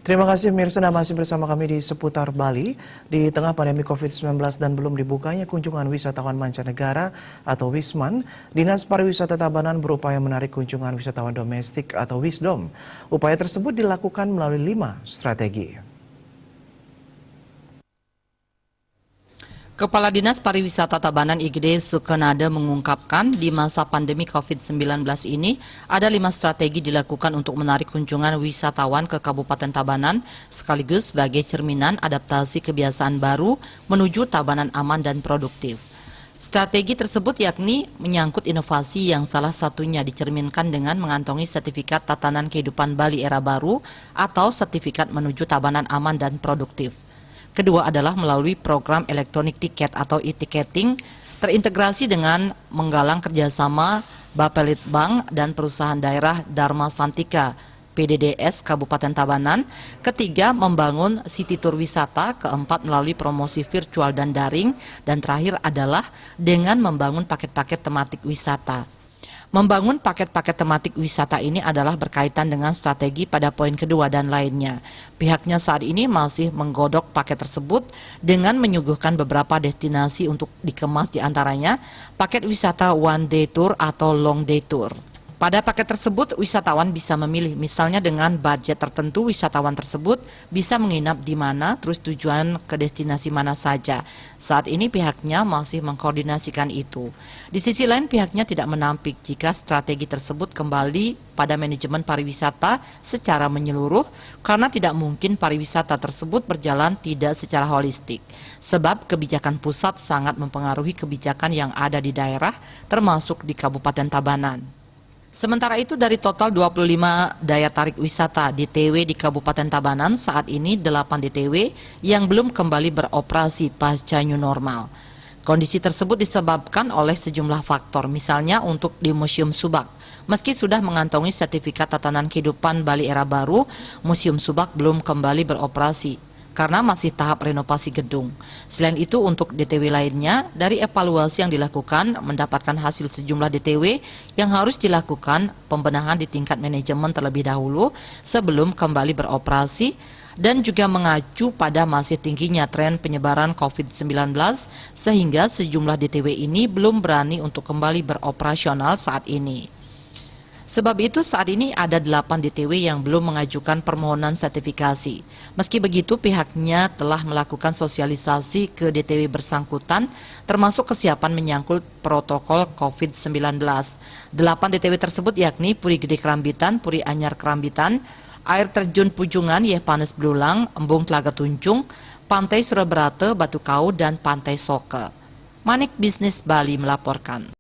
Terima kasih Mirsa, Anda masih bersama kami di Seputar Bali. Di tengah pandemi COVID-19 dan belum dibukanya kunjungan wisatawan mancanegara atau Wisman, Dinas Pariwisata Tabanan berupaya menarik kunjungan wisatawan domestik atau Wisdom. Upaya tersebut dilakukan melalui 5 strategi. Kepala Dinas Pariwisata Tabanan IGD Sukenade mengungkapkan di masa pandemi COVID-19 ini ada 5 strategi dilakukan untuk menarik kunjungan wisatawan ke Kabupaten Tabanan sekaligus sebagai cerminan adaptasi kebiasaan baru menuju Tabanan aman dan produktif. Strategi tersebut yakni menyangkut inovasi yang salah satunya dicerminkan dengan mengantongi sertifikat tatanan kehidupan Bali era baru atau sertifikat menuju Tabanan aman dan produktif. Kedua adalah melalui program elektronik tiket atau e-ticketing terintegrasi dengan menggalang kerjasama Bapelitbang dan perusahaan daerah Dharma Santika PDDS Kabupaten Tabanan. Ketiga, membangun city tour wisata. Keempat, melalui promosi virtual dan daring. Dan terakhir adalah dengan membangun paket-paket tematik wisata. Membangun paket-paket tematik wisata ini adalah berkaitan dengan strategi pada poin kedua dan lainnya. Pihaknya saat ini masih menggodok paket tersebut dengan menyuguhkan beberapa destinasi untuk dikemas, diantaranya paket wisata one day tour atau long day tour. Pada paket tersebut, wisatawan bisa memilih, misalnya dengan budget tertentu, wisatawan tersebut bisa menginap di mana, terus tujuan ke destinasi mana saja. Saat ini pihaknya masih mengkoordinasikan itu. Di sisi lain, pihaknya tidak menampik jika strategi tersebut kembali pada manajemen pariwisata secara menyeluruh, karena tidak mungkin pariwisata tersebut berjalan tidak secara holistik. Sebab kebijakan pusat sangat mempengaruhi kebijakan yang ada di daerah, termasuk di Kabupaten Tabanan. Sementara itu, dari total 25 daya tarik wisata DTW di Kabupaten Tabanan, saat ini 8 DTW yang belum kembali beroperasi pasca new normal. Kondisi tersebut disebabkan oleh sejumlah faktor, misalnya untuk di Museum Subak. Meski sudah mengantongi sertifikat tatanan kehidupan Bali era baru, Museum Subak belum kembali beroperasi karena masih tahap renovasi gedung. Selain itu, untuk DTW lainnya, dari evaluasi yang dilakukan mendapatkan hasil sejumlah DTW yang harus dilakukan pembenahan di tingkat manajemen terlebih dahulu sebelum kembali beroperasi, dan juga mengacu pada masih tingginya tren penyebaran COVID-19 sehingga sejumlah DTW ini belum berani untuk kembali beroperasional saat ini. Sebab itu saat ini ada 8 DTW yang belum mengajukan permohonan sertifikasi. Meski begitu, pihaknya telah melakukan sosialisasi ke DTW bersangkutan termasuk kesiapan menyangkut protokol COVID-19. 8 DTW tersebut yakni Puri Gede Kerambitan, Puri Anyar Kerambitan, Air Terjun Pujungan, Yepanes Belulang, Embung Telaga Tuncung, Pantai Suraberate, Batu Kau, dan Pantai Soke. Manik Bisnis Bali melaporkan.